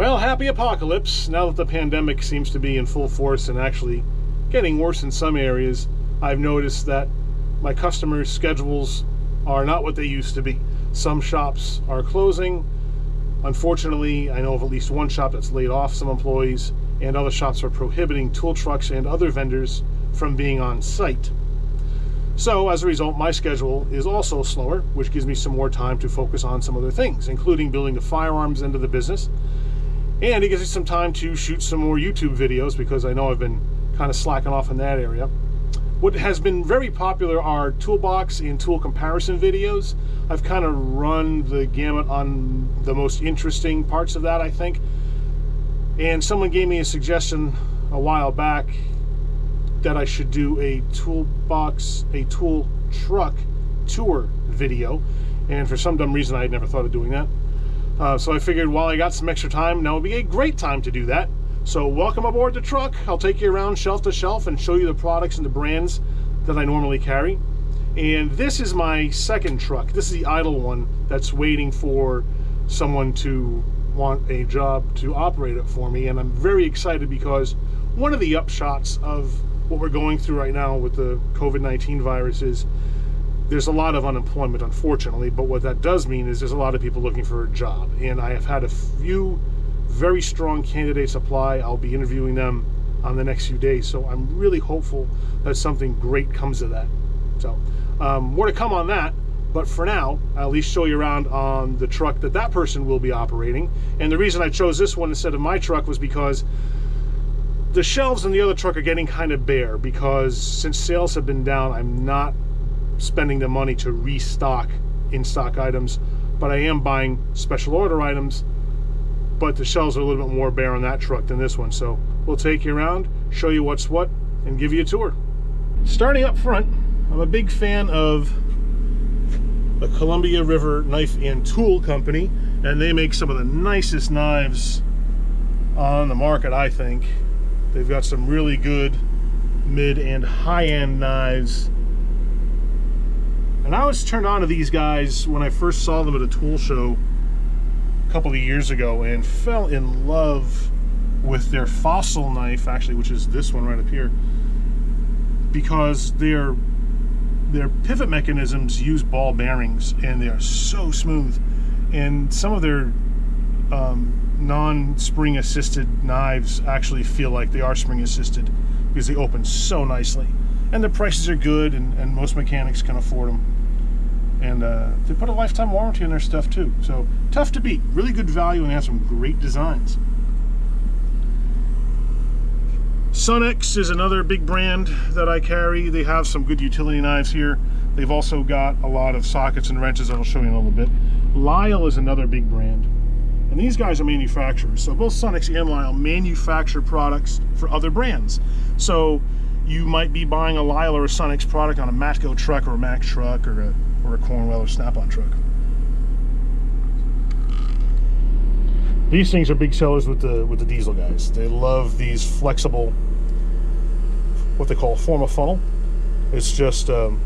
Well, happy apocalypse. Now that the pandemic seems to be in full force and actually getting worse in some areas, I've noticed that my customers' schedules are not what they used to be. Some shops are closing. Unfortunately, I know of at least one shop that's laid off some employees, and other shops are prohibiting tool trucks and other vendors from being on site. So as a result, my schedule is also slower, which gives me some more time to focus on some other things, including building the firearms end of the business. And it gives me some time to shoot some more YouTube videos because I know I've been kind of slacking off in that area. What has been very popular are toolbox and tool comparison videos. I've kind of run the gamut on the most interesting parts of that, I think. And someone gave me a suggestion a while back that I should do a tool truck tour video. And for some dumb reason, I had never thought of doing that. So I figured while I got some extra time, now would be a great time to do that. So welcome aboard the truck. I'll take you around shelf to shelf and show you the products and the brands that I normally carry. And this is my second truck. This is the idle one that's waiting for someone to want a job to operate it for me. And I'm very excited because one of the upshots of what we're going through right now with the COVID-19 virus is there's a lot of unemployment, unfortunately, but what that does mean is there's a lot of people looking for a job. And I have had a few very strong candidates apply. I'll be interviewing them on the next few days, so I'm really hopeful that something great comes of that. So more to come on that, but for now I'll at least show you around on the truck that person will be operating. And the reason I chose this one instead of my truck was because the shelves in the other truck are getting kind of bare, because since sales have been down, I'm not spending the money to restock in-stock items, but I am buying special order items. But the shelves are a little bit more bare on that truck than this one. So we'll take you around, show you what's what, and give you a tour. Starting up front, I'm a big fan of the Columbia River Knife and Tool Company, and they make some of the nicest knives on the market, I think. They've got some really good mid and high-end knives. And I was turned on to these guys when I first saw them at a tool show couple of years ago and fell in love with their fossil knife, actually, which is this one right up here, because their pivot mechanisms use ball bearings and they are so smooth, and some of their non-spring assisted knives actually feel like they are spring assisted because they open so nicely, and the prices are good, and most mechanics can afford them. And they put a lifetime warranty in their stuff too. So tough to beat. Really good value, and they have some great designs. Sunex is another big brand that I carry. They have some good utility knives here. They've also got a lot of sockets and wrenches that I'll show you in a little bit. Lyle is another big brand. And these guys are manufacturers. So both Sunex and Lyle manufacture products for other brands. So you might be buying a Lyle or a Sunex product on a Matco truck or a Mack truck or a Cornwell or Snap-on truck. These things are big sellers with the diesel guys. They love these flexible, what they call a forma funnel. It's just an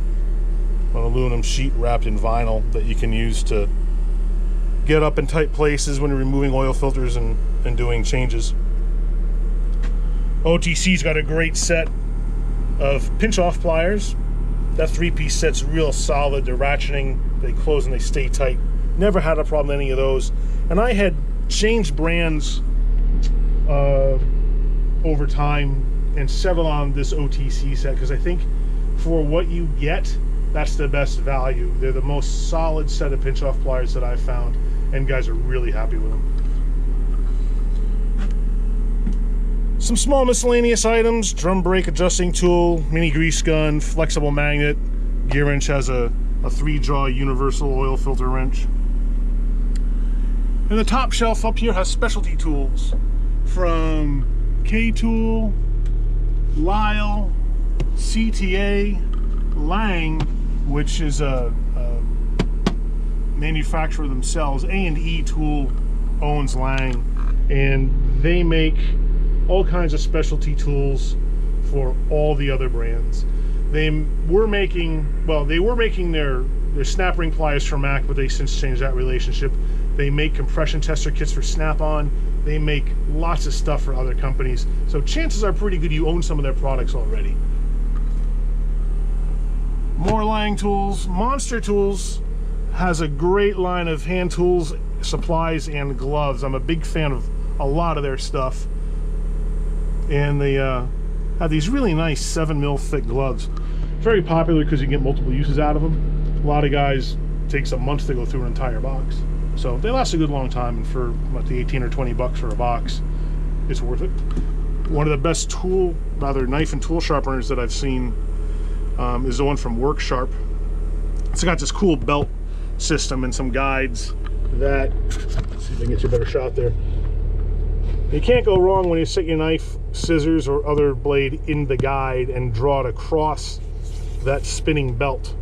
aluminum sheet wrapped in vinyl that you can use to get up in tight places when you're removing oil filters and doing changes. OTC's got a great set of pinch-off pliers. That three-piece set's real solid. They're ratcheting, they close and they stay tight. Never had a problem with any of those. And I had changed brands over time and settled on this OTC set because I think for what you get, that's the best value. They're the most solid set of pinch-off pliers that I've found, and guys are really happy with them. Some small miscellaneous items: drum brake adjusting tool, mini grease gun, flexible magnet. Gear wrench has a 3-jaw universal oil filter wrench. And the top shelf up here has specialty tools from K-Tool, Lyle, CTA, Lang, which is a manufacturer themselves. A&E Tool owns Lang, and they make all kinds of specialty tools for all the other brands. They were making their snap ring pliers for Mac, but they since changed that relationship. They make compression tester kits for Snap-on. They make lots of stuff for other companies. So chances are pretty good you own some of their products already. More Lang tools. Monster Tools has a great line of hand tools, supplies, and gloves. I'm a big fan of a lot of their stuff. And they have these really nice 7mm thick gloves. Very popular because you can get multiple uses out of them. A lot of guys, it takes a month to go through an entire box. So they last a good long time, and for what, the 18 or 20 bucks for a box, it's worth it. One of the best knife and tool sharpeners that I've seen is the one from Work Sharp. It's got this cool belt system and some guides that, let's see if I can get you a better shot there. You can't go wrong when you set your knife, scissors, or other blade in the guide and draw it across that spinning belt.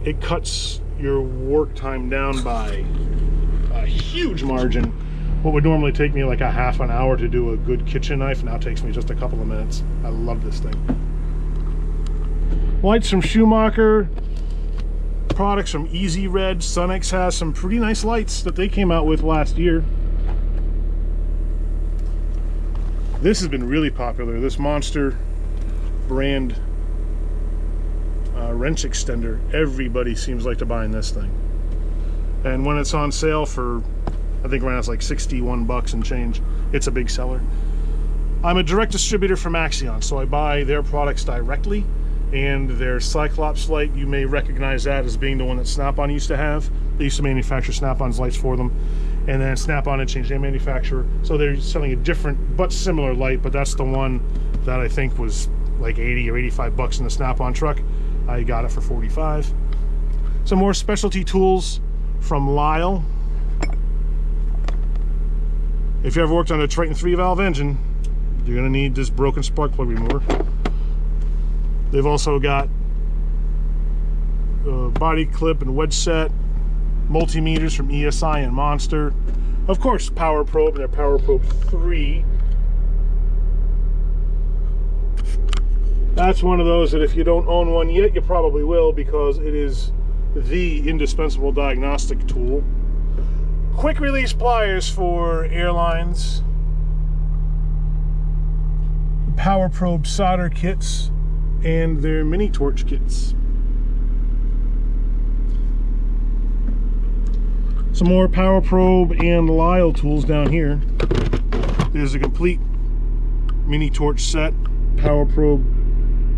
It cuts your work time down by a huge margin. What would normally take me like a half an hour to do a good kitchen knife now takes me just a couple of minutes. I love this thing. Lights from Schumacher. Products from Easy Red. Sunex has some pretty nice lights that they came out with last year. This has been really popular. This Monster brand wrench extender. Everybody seems like to buying this thing. And when it's on sale for, I think right now it's like 61 bucks and change, it's a big seller. I'm a direct distributor from Axion, so I buy their products directly. And their Cyclops light, you may recognize that as being the one that Snap-on used to have. They used to manufacture Snap-on's lights for them, and then Snap-on had changed their manufacturer, so they're selling a different but similar light. But that's the one that I think was like 80 or 85 bucks in the Snap-on truck. I got it for 45. Some more specialty tools from Lyle. If you ever worked on a Triton 3-valve engine, you're going to need this broken spark plug remover. They've also got body clip and wedge set, multimeters from ESI and Monster. Of course, Power Probe and their Power Probe 3. That's one of those that if you don't own one yet, you probably will, because it is the indispensable diagnostic tool. Quick release pliers for airlines. Power Probe solder kits and their mini torch kits. Some more Power Probe and Lyle tools down here. There's a complete mini torch set, Power Probe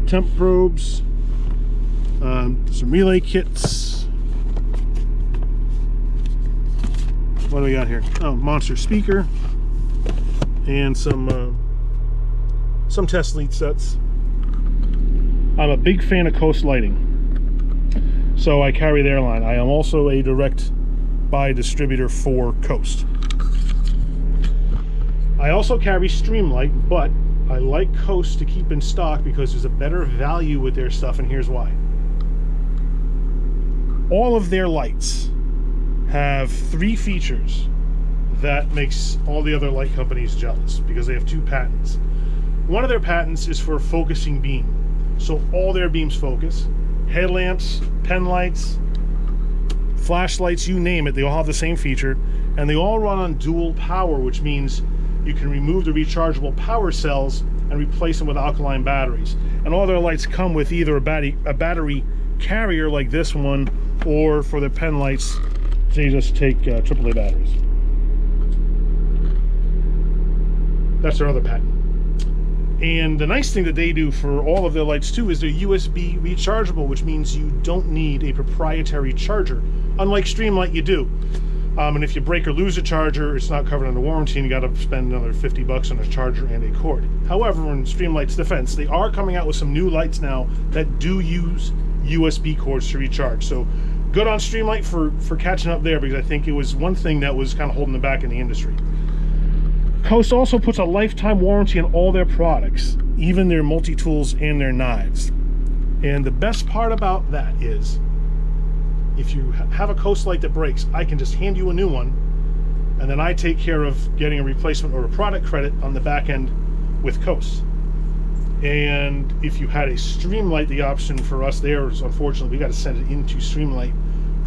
temp probes, some relay kits. What do we got here? Oh, Monster speaker, and some test lead sets. I'm a big fan of Coast Lighting, so I carry their line. I am also a direct buy distributor for Coast. I also carry Streamlight, but I like Coast to keep in stock because there's a better value with their stuff, and here's why. All of their lights have 3 features that makes all the other light companies jealous, because they have 2 patents. One of their patents is for focusing beam. So all their beams focus. Headlamps, pen lights, flashlights, you name it, they all have the same feature, and they all run on dual power, which means you can remove the rechargeable power cells and replace them with alkaline batteries. And all their lights come with either a battery carrier like this one, or for their pen lights, they just take AAA batteries. That's their other patent. And the nice thing that they do for all of their lights too is they're USB rechargeable, which means you don't need a proprietary charger. Unlike Streamlight, you do. And if you break or lose a charger, it's not covered under warranty, and you got to spend another 50 bucks on a charger and a cord. However, in Streamlight's defense, they are coming out with some new lights now that do use USB cords to recharge. So good on Streamlight for catching up there, because I think it was one thing that was kind of holding them back in the industry. Coast also puts a lifetime warranty on all their products, even their multi-tools and their knives. And the best part about that is, if you have a Coast light that breaks, I can just hand you a new one, and then I take care of getting a replacement or a product credit on the back end with Coast. And if you had a Streamlight, the option for us there is, unfortunately, we got to send it into Streamlight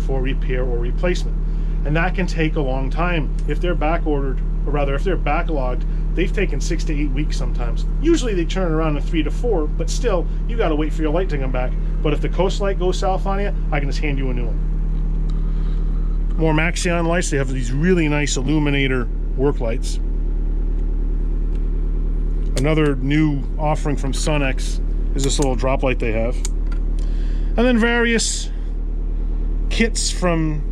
for repair or replacement. and that can take a long time. If they're back ordered, or rather if they're backlogged, they've taken 6 to 8 weeks sometimes. Usually they turn around in 3 to 4, but still, you gotta wait for your light to come back. But if the coast light goes south on you, I can just hand you a new one. More Maxion lights. They have these really nice illuminator work lights. Another new offering from Sunex is this little drop light they have. And then various kits from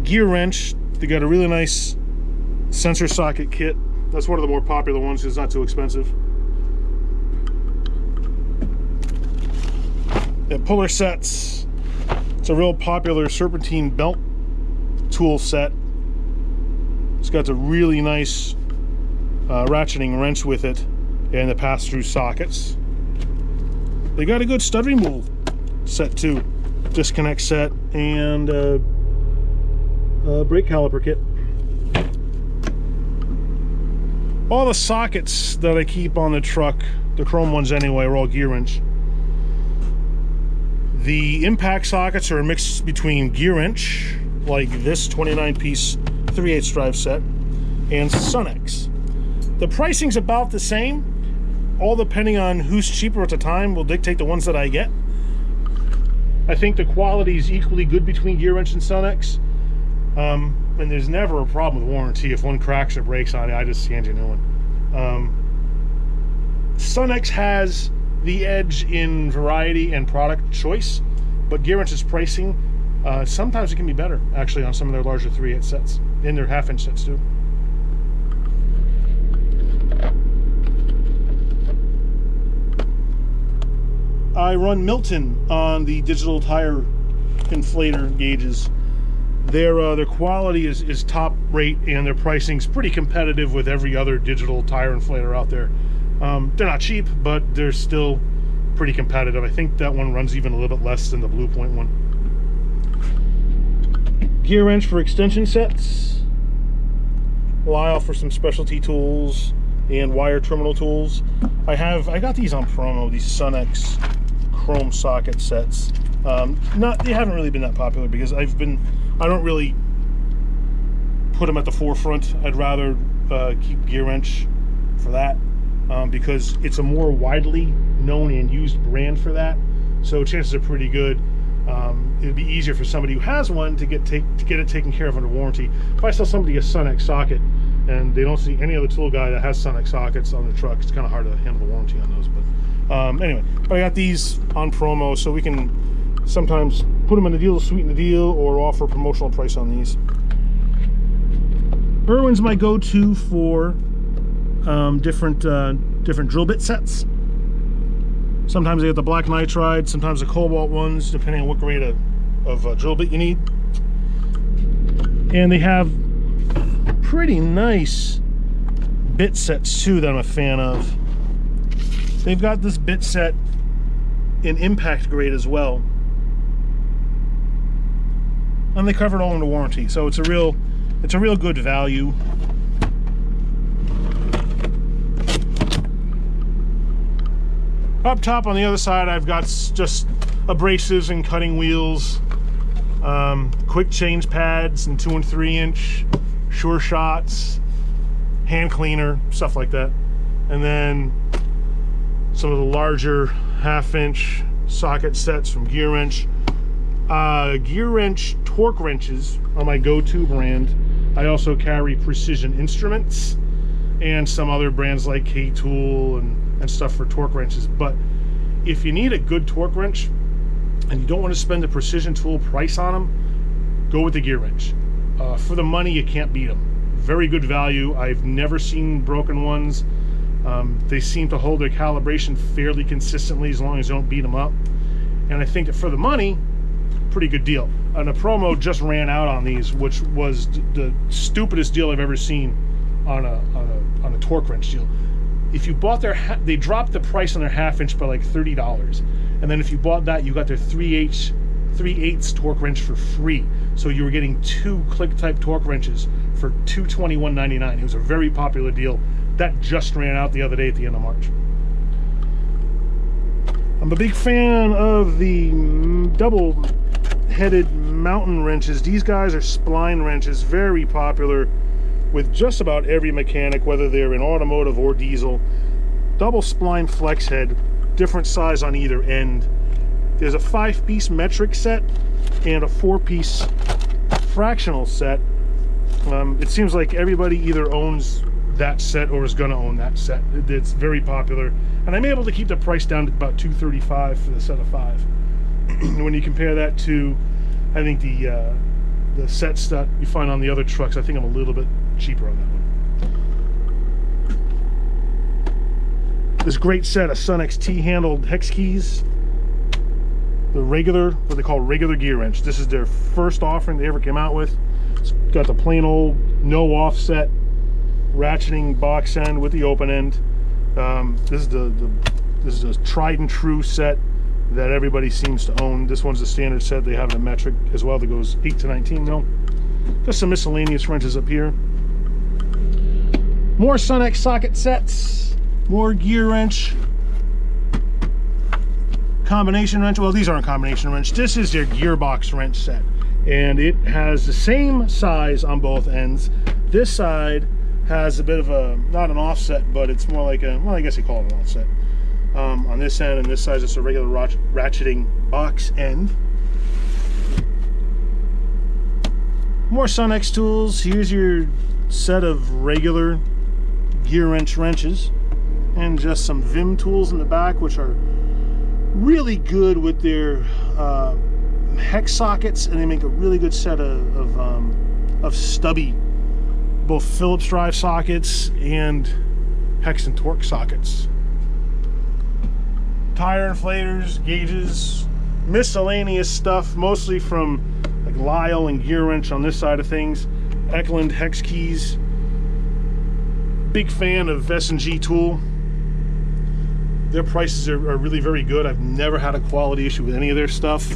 Gear Wrench. They got a really nice sensor socket kit. That's one of the more popular ones because it's not too expensive. They have puller sets. It's a real popular serpentine belt tool set. It's got the really nice ratcheting wrench with it and the pass-through sockets. They got a good stud removal set too. Disconnect set and brake caliper kit. All the sockets that I keep on the truck, the chrome ones anyway, are all Gear Wrench. The impact sockets are a mix between Gear Wrench, like this 29-piece 3/8 drive set, and Sunex. The pricing's about the same. All depending on who's cheaper at the time will dictate the ones that I get. I think the quality is equally good between Gear Wrench and Sunex. And there's never a problem with warranty. If one cracks or breaks on it, I just hand you a new one. Sunex has the edge in variety and product choice, but Gear Wrench's pricing, sometimes it can be better, actually, on some of their larger 3/8 sets, and their 1/2-inch sets too. I run Milton on the digital tire inflator gauges. Their quality is top rate, and their pricing's pretty competitive with every other digital tire inflator out there. They're not cheap, but they're still pretty competitive. I think that one runs even a little bit less than the Blue Point one. Gear Wrench for extension sets. Lyle for some specialty tools and wire terminal tools. I got these on promo, these Sunex chrome socket sets. They haven't really been that popular because I don't really put them at the forefront. I'd rather keep Gear Wrench for that because it's a more widely known and used brand for that. So chances are pretty good. It'd be easier for somebody who has one to get it taken care of under warranty. If I sell somebody a Sunex socket and they don't see any other tool guy that has Sunex sockets on the truck, it's kind of hard to handle the warranty on those. But anyway, I got these on promo, so we can sometimes put them in a deal to sweeten the deal or offer a promotional price on these. Irwin's my go-to for different drill bit sets. Sometimes they get the black nitride, sometimes the cobalt ones, depending on what grade of drill bit you need. And they have pretty nice bit sets too that I'm a fan of. They've got this bit set in impact grade as well, and they cover it all under warranty, so it's a real good value. Up top on the other side, I've got just abrasives and cutting wheels, quick change pads and 2 and 3-inch, Sure Shots, hand cleaner, stuff like that, and then some of the larger 1/2-inch socket sets from Gear Wrench. Gear Wrench torque wrenches are my go-to brand. I also carry Precision Instruments and some other brands like K-Tool and stuff for torque wrenches. But if you need a good torque wrench and you don't want to spend the Precision Tool price on them, go with the Gear Wrench. For the money, you can't beat them. Very good value. I've never seen broken ones. They seem to hold their calibration fairly consistently as long as you don't beat them up. And I think that for the money, pretty good deal. And a promo just ran out on these, which was the stupidest deal I've ever seen on a torque wrench deal. If you bought they dropped the price on their 1/2-inch by like $30, and then if you bought that, you got their 3/8 torque wrench for free. So you were getting 2 click type torque wrenches for $221.99. It was a very popular deal. That just ran out the other day at the end of March. I'm a big fan of the double headed mountain wrenches. These guys are spline wrenches, very popular with just about every mechanic, whether they're in automotive or diesel. Double spline flex head, different size on either end. There's a 5-piece metric set and a 4-piece fractional set. It seems like everybody either owns that set or is going to own that set. It's very popular, and I'm able to keep the price down to about $235 for the set of 5. When you compare that to, I think the sets that you find on the other trucks, I think I'm a little bit cheaper on that one. This great set of Sun XT handled hex keys, the regular, what they call regular gear wrench. This is their first offering they ever came out with. It's got the plain old no offset ratcheting box end with the open end. This is a tried and true set that everybody seems to own. This one's the standard set. They have a metric as well that goes 8 to 19 mil. Just some miscellaneous wrenches up here. More Sun X socket sets, more gear wrench, combination wrench. Well, these aren't combination wrench. This is their gearbox wrench set, and it has the same size on both ends. This side has a bit of a, not an offset, but it's more like a, well, I guess you call it an offset. On this end, and this side is a regular ratcheting box end. More Sun X tools. Here's your set of regular gear wrench wrenches, and just some Vim tools in the back, which are really good with their hex sockets, and they make a really good set of stubby, both Phillips drive sockets and hex and torque sockets. Tire inflators, gauges, miscellaneous stuff, mostly from like Lyle and Gear Wrench on this side of things. Eklund hex keys. Big fan of S&G tool. Their prices are really very good. I've never had a quality issue with any of their stuff.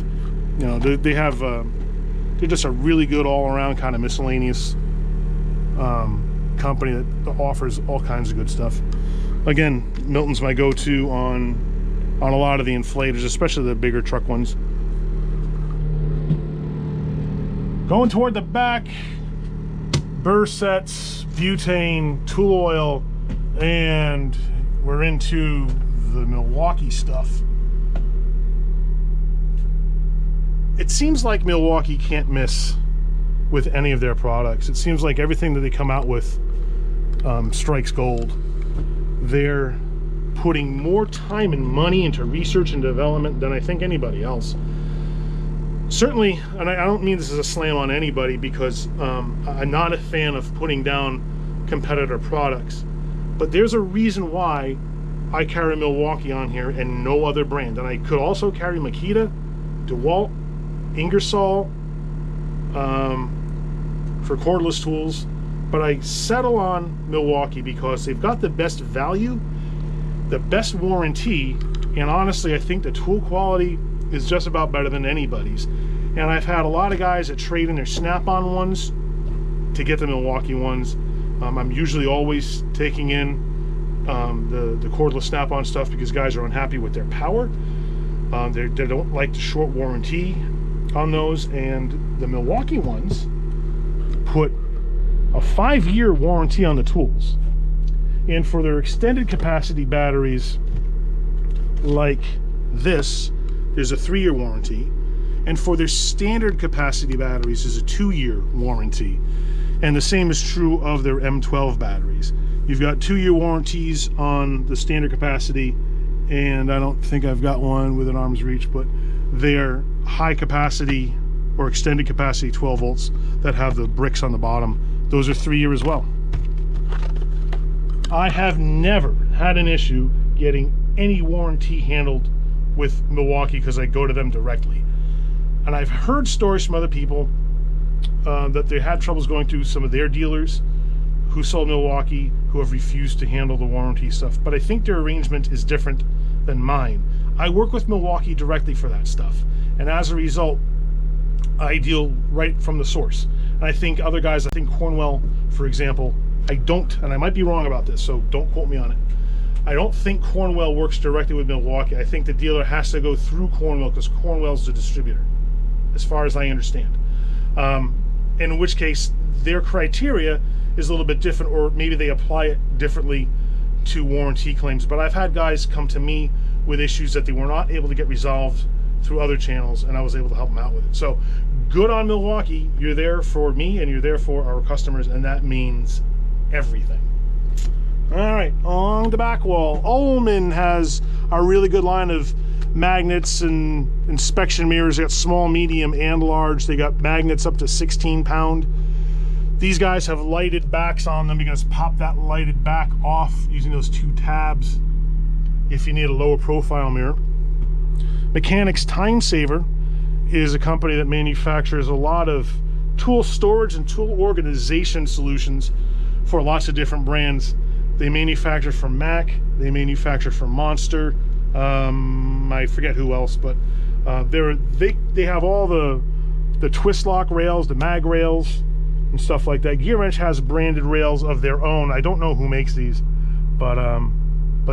You know, they have they're just a really good all-around kind of miscellaneous company that offers all kinds of good stuff. Again, Milton's my go-to on a lot of the inflators, especially the bigger truck ones. Going toward the back, burr sets, butane, tool oil, and we're into the Milwaukee stuff. It seems like Milwaukee can't miss with any of their products. It seems like everything that they come out with strikes gold. They're putting more time and money into research and development than I think anybody else. Certainly, and I don't mean this as a slam on anybody, because I'm not a fan of putting down competitor products, but there's a reason why I carry Milwaukee on here and no other brand. And I could also carry Makita, DeWalt, Ingersoll for cordless tools, but I settle on Milwaukee because they've got the best value, the best warranty, and honestly I think the tool quality is just about better than anybody's. And I've had a lot of guys that trade in their Snap-on ones to get the Milwaukee ones. I'm usually always taking in the cordless Snap-on stuff because guys are unhappy with their power. They don't like the short warranty on those, and the Milwaukee ones put a 5-year warranty on the tools. And for their extended capacity batteries like this, there's a 3-year warranty. And for their standard capacity batteries, there's a 2-year warranty. And the same is true of their M12 batteries. You've got 2-year warranties on the standard capacity, and I don't think I've got one with an arm's reach, but they're high capacity or extended capacity 12 volts that have the bricks on the bottom. Those are 3-year as well. I have never had an issue getting any warranty handled with Milwaukee because I go to them directly. And I've heard stories from other people that they had troubles going through some of their dealers who sold Milwaukee who have refused to handle the warranty stuff. But I think their arrangement is different than mine. I work with Milwaukee directly for that stuff. And as a result, I deal right from the source. And I think other guys, I think Cornwell, for example, I don't, and I might be wrong about this, so don't quote me on it. I don't think Cornwell works directly with Milwaukee. I think the dealer has to go through Cornwell because Cornwell's the distributor. as far as I understand. In which case, their criteria is a little bit different, or maybe they apply it differently to warranty claims. But I've had guys come to me with issues that they were not able to get resolved through other channels, and I was able to help them out with it. So good on Milwaukee. You're there for me and you're there for our customers, and that means everything. All right, on the back wall, Ullman has a really good line of magnets and inspection mirrors. They got small, medium, and large. They got magnets up to 16 pound. These guys have lighted backs on them. You can just pop that lighted back off using those two tabs if you need a lower profile mirror. Mechanics Time Saver is a company that manufactures a lot of tool storage and tool organization solutions for lots of different brands. They manufacture for Mac, they manufacture for Monster, I forget who else, but they have all the twist lock rails, the mag rails, and stuff like that. Gear Wrench has branded rails of their own. I don't know who makes these, but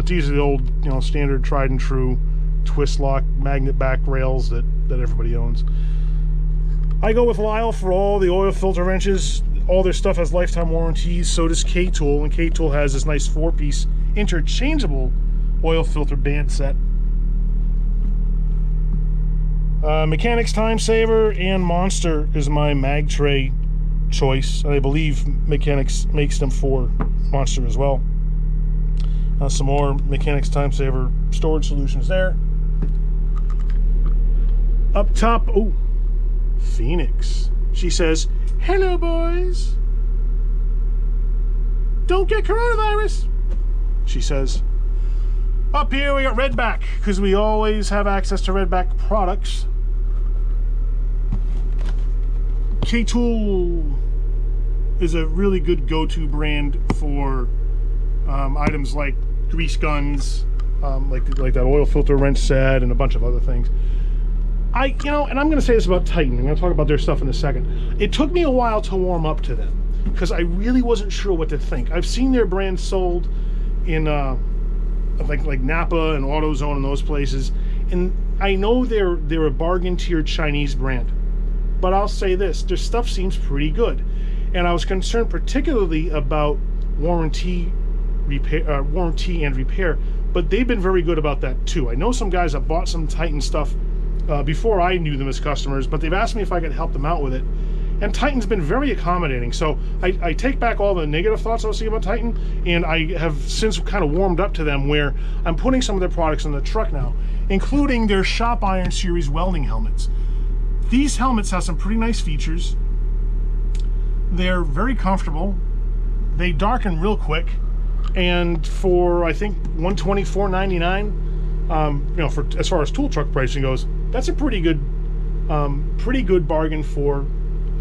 these are the old, you know, standard tried and true twist lock magnet back rails that everybody owns. I go with Lyle for all the oil filter wrenches. All their stuff has lifetime warranties. So does K-Tool, and K-Tool has this nice 4-piece interchangeable oil filter band set. Mechanics Time Saver and Monster is my mag tray choice. I believe Mechanics makes them for Monster as well. Some more Mechanics Time Saver storage solutions there. Up top, oh, Phoenix. She says, "Hello, boys. Don't get coronavirus," she says. Up here we got Redback, because we always have access to Redback products. K-Tool is a really good go-to brand for items like grease guns, like that oil filter wrench set, and a bunch of other things. And I'm going to say this about Titan. I'm going to talk about their stuff in a second. It took me a while to warm up to them because I really wasn't sure what to think. I've seen their brand sold in like Napa and AutoZone and those places, and I know they're a bargain tier Chinese brand. But I'll say this: their stuff seems pretty good, and I was concerned particularly about warranty and repair. But they've been very good about that too. I know some guys that bought some Titan stuff before I knew them as customers, but they've asked me if I could help them out with it. And Titan's been very accommodating. So I take back all the negative thoughts I was thinking about Titan, and I have since kind of warmed up to them, where I'm putting some of their products in the truck now, including their Shop Iron series welding helmets. These helmets have some pretty nice features. They're very comfortable. They darken real quick, and for I think $124.99, for as far as tool truck pricing goes, that's a pretty good bargain for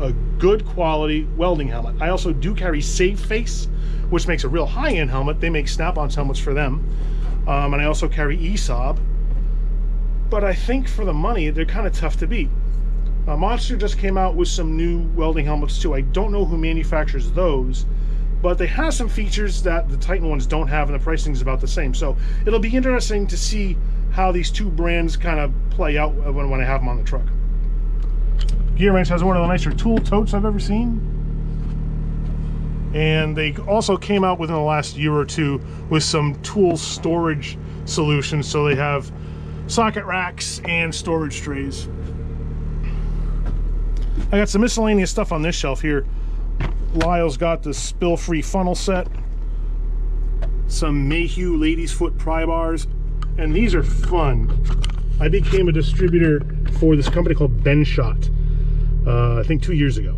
a good quality welding helmet. I also do carry Save Face, which makes a real high-end helmet. They make Snap-on helmets for them, and I also carry ESAB. But I think for the money, they're kind of tough to beat. Monster just came out with some new welding helmets too. I don't know who manufactures those, but they have some features that the Titan ones don't have, and the pricing is about the same. So it'll be interesting to see how these two brands kind of play out when I have them on the truck. Gear Wrench has one of the nicer tool totes I've ever seen. And they also came out within the last year or two with some tool storage solutions. So they have socket racks and storage trays. I got some miscellaneous stuff on this shelf here. Lyle's got the spill-free funnel set, some Mayhew ladies' foot pry bars, and these are fun. I became a distributor for this company called Benshot, I think 2 years ago.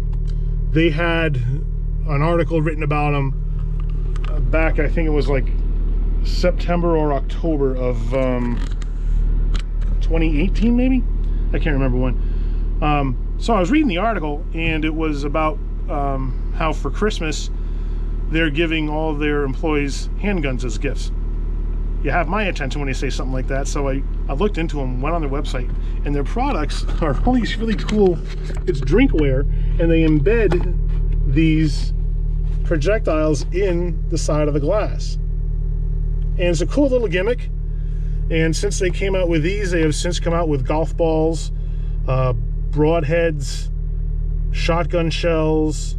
They had an article written about them back, I think it was like September or October of 2018 maybe? I can't remember when. So I was reading the article, and it was about how for Christmas they're giving all their employees handguns as gifts. You have my attention when you say something like that, so I looked into them, went on their website, and their products are all these really cool, it's drinkware, and they embed these projectiles in the side of the glass. And it's a cool little gimmick, and since they came out with these, they have since come out with golf balls, broadheads, shotgun shells,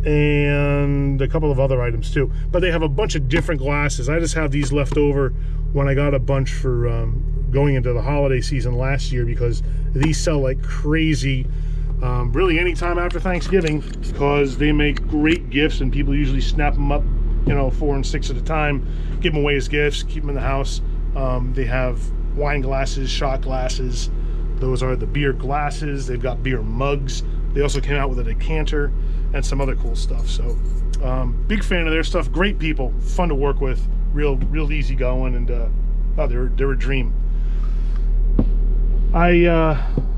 and a couple of other items too. But they have a bunch of different glasses. I just have these left over when I got a bunch for going into the holiday season last year, because these sell like crazy really anytime after Thanksgiving, because they make great gifts and people usually snap them up, you know, 4 and 6 at a time, give them away as gifts, keep them in the house. They have wine glasses, shot glasses. Those are the beer glasses. They've got beer mugs. They also came out with a decanter and some other cool stuff. So big fan of their stuff. Great people, fun to work with, real easy going, and they're a dream.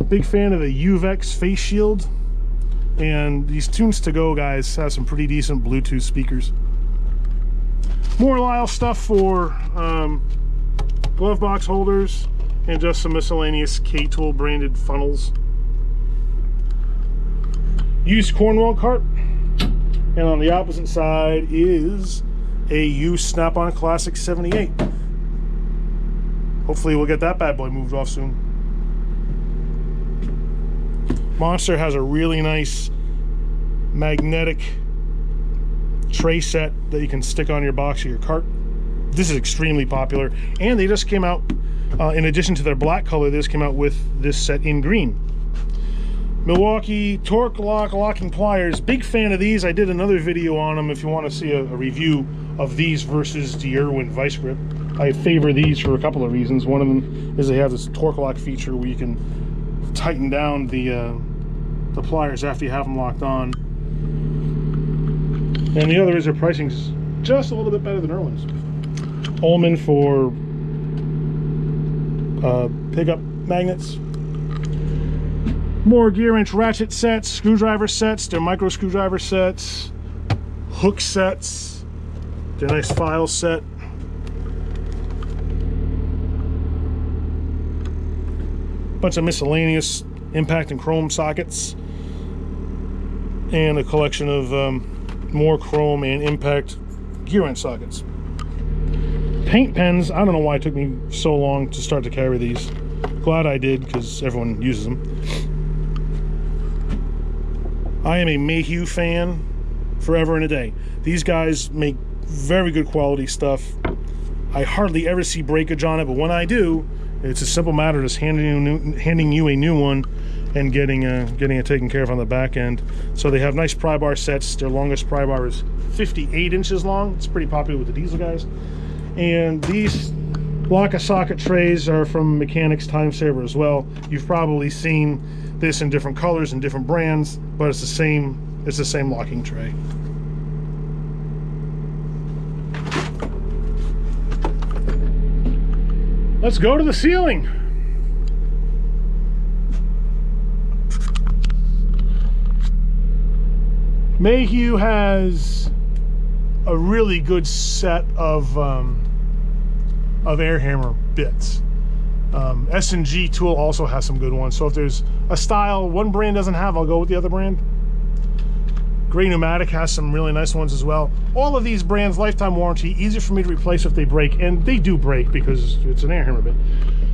Big fan of the Uvex face shield, and these Tunes to Go guys have some pretty decent Bluetooth speakers. More Lyle stuff for glove box holders, and just some miscellaneous K-Tool branded funnels. Used Cornwell cart, and on the opposite side is a used Snap-on Classic 78. Hopefully we'll get that bad boy moved off soon. Monster has a really nice magnetic tray set that you can stick on your box or your cart. This is extremely popular, and they just came out, in addition to their black color, they just came out with this set in green. Milwaukee Torque Lock locking pliers. Big fan of these. I did another video on them if you want to see a review of these versus the Irwin Vice Grip. I favor these for a couple of reasons. One of them is they have this torque lock feature where you can tighten down the pliers after you have them locked on. And the other is their pricing's just a little bit better than Irwin's. Ullman for pickup magnets. More gear wrench ratchet sets, screwdriver sets, their micro screwdriver sets, hook sets, their nice file set. Bunch of miscellaneous impact and chrome sockets, and a collection of more chrome and impact gear wrench sockets. Paint pens. I don't know why it took me so long to start to carry these. Glad I did, because everyone uses them. I am a Mayhew fan forever and a day. These guys make very good quality stuff. I hardly ever see breakage on it, but when I do, it's a simple matter of just handing you a new one and getting it taken care of on the back end. So they have nice pry bar sets. Their longest pry bar is 58 inches long. It's pretty popular with the diesel guys. And these lock-a-socket trays are from Mechanics Time Saver as well. You've probably seen this in different colors and different brands, but it's the same locking tray. Let's go to the ceiling. Mayhew has a really good set of air hammer bits. S&G Tool also has some good ones. So if there's a style one brand doesn't have, I'll go with the other brand. Gray Pneumatic has some really nice ones as well. All of these brands, lifetime warranty, easy for me to replace if they break, and they do break because it's an air hammer bit.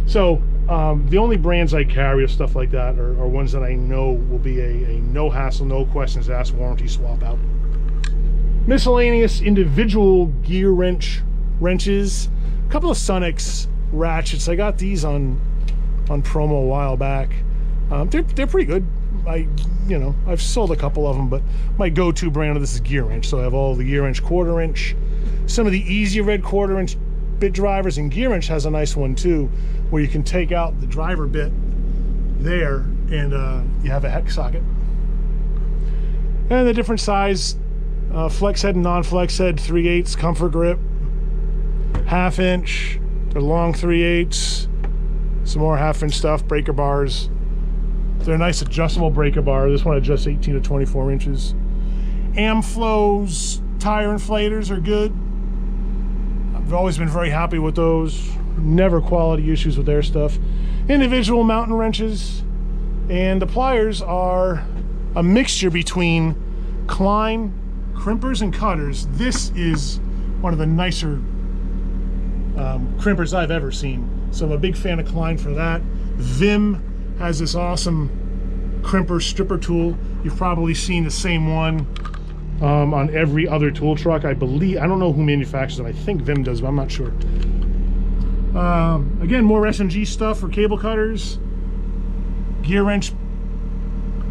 So the only brands I carry of stuff like that are ones that I know will be a no hassle, no questions asked warranty swap out. Miscellaneous individual gear wrenches, a couple of Sunex ratchets. I got these on promo a while back. They're pretty good. I've sold a couple of them, but my go-to brand of this is Gear Wrench. So I have all the Gear Wrench quarter inch, some of the Easy Red quarter inch bit drivers, and Gear Wrench has a nice one too, where you can take out the driver bit there and you have a hex socket. And the different size, flex head and non-flex head, 3/8 comfort grip, 1/2 inch, they're long 3/8, some more 1/2 inch stuff, breaker bars. They're a nice adjustable breaker bar. This one adjusts 18 to 24 inches. Amflow's tire inflators are good. I've always been very happy with those. Never quality issues with their stuff. Individual mountain wrenches. And the pliers are a mixture between Klein, crimpers, and cutters. This is one of the nicer crimpers I've ever seen. So I'm a big fan of Klein for that. Vim has this awesome crimper stripper tool. You've probably seen the same one on every other tool truck, I believe. I don't know who manufactures it. I think Vim does, but I'm not sure. Again, more S&G stuff for cable cutters, gear wrench,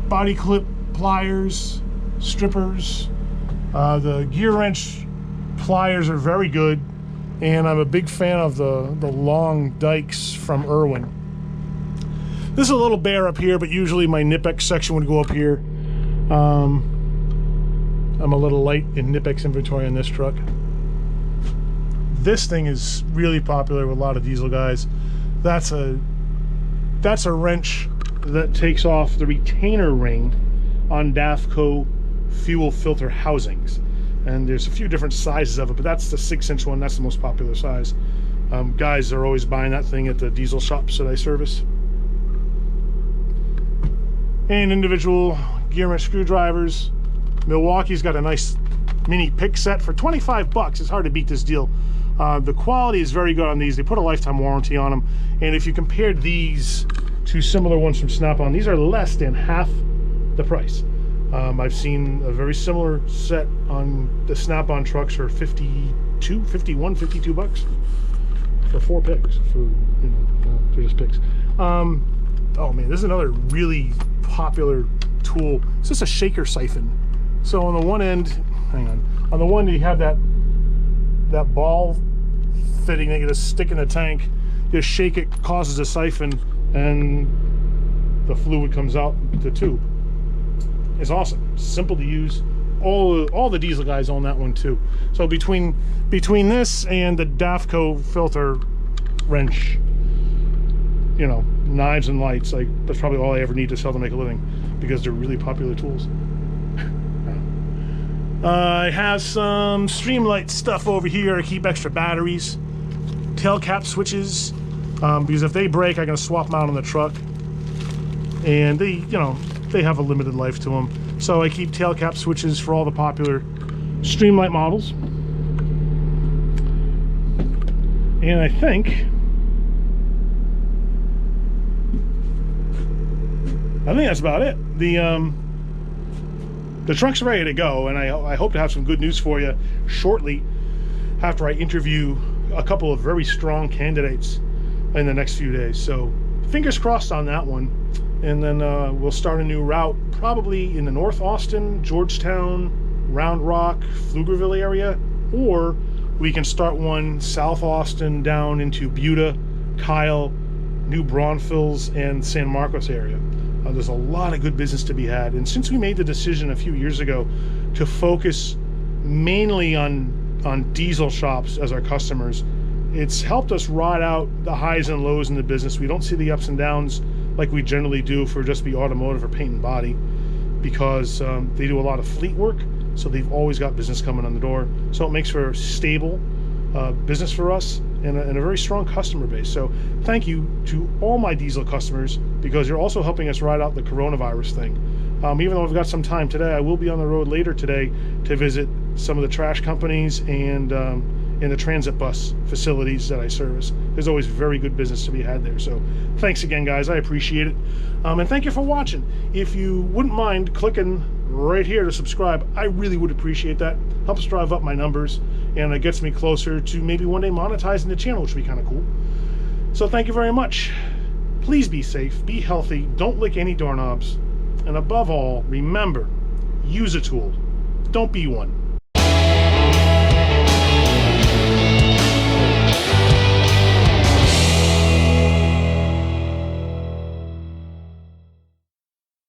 body clip, pliers, strippers. The gear wrench pliers are very good, and I'm a big fan of the long dikes from Irwin. This is a little bare up here, but usually my Nipex section would go up here. I'm a little light in Nipex inventory on this truck. This thing is really popular with a lot of diesel guys. That's a wrench that takes off the retainer ring on DAFCO fuel filter housings. And there's a few different sizes of it, but that's the 6-inch one. That's the most popular size. Guys are always buying that thing at the diesel shops that I service. And individual gear wrench screwdrivers. Milwaukee's got a nice mini pick set for 25 bucks. It's hard to beat this deal. The quality is very good on these. They put a lifetime warranty on them. And if you compared these to similar ones from Snap-on, these are less than half the price. I've seen a very similar set on the Snap-on trucks for 52, 51, 52 bucks for 4 picks. They're just picks. Oh man, this is another really popular tool. It's just a shaker siphon. So on the one end, hang on the one you have that ball fitting that you just stick in the tank. Just shake it, causes a siphon, and the fluid comes out the tube. It's awesome, simple to use. All the diesel guys own that one too. So between this and the DAFCO filter wrench, you know, knives and lights, like that's probably all I ever need to sell to make a living, because they're really popular tools. I have some Streamlight stuff over here. I keep extra batteries, tail cap switches, because if they break, I can swap them out on the truck, and they have a limited life to them. So I keep tail cap switches for all the popular Streamlight models. And I think that's about it. The truck's ready to go, and I hope to have some good news for you shortly after I interview a couple of very strong candidates in the next few days. So fingers crossed on that one. And then we'll start a new route probably in the North Austin, Georgetown, Round Rock, Pflugerville area, or we can start one South Austin down into Buda, Coyle, New Braunfels, and San Marcos area. There's a lot of good business to be had, and since we made the decision a few years ago to focus mainly on diesel shops as our customers, it's helped us ride out the highs and lows in the business. We don't see the ups and downs like we generally do for just be automotive or paint and body, because they do a lot of fleet work, so they've always got business coming on the door. So it makes for a stable business for us and a very strong customer base. So thank you to all my diesel customers, because you're also helping us ride out the coronavirus thing. Even though I've got some time today, I will be on the road later today to visit some of the trash companies and in the transit bus facilities that I service. There's always very good business to be had there. So thanks again, guys. I appreciate it. And thank you for watching. If you wouldn't mind clicking right here to subscribe, I really would appreciate that. Helps drive up my numbers, and it gets me closer to maybe one day monetizing the channel, which would be kind of cool. So thank you very much. Please be safe, be healthy, don't lick any doorknobs, and above all, remember, use a tool. Don't be one.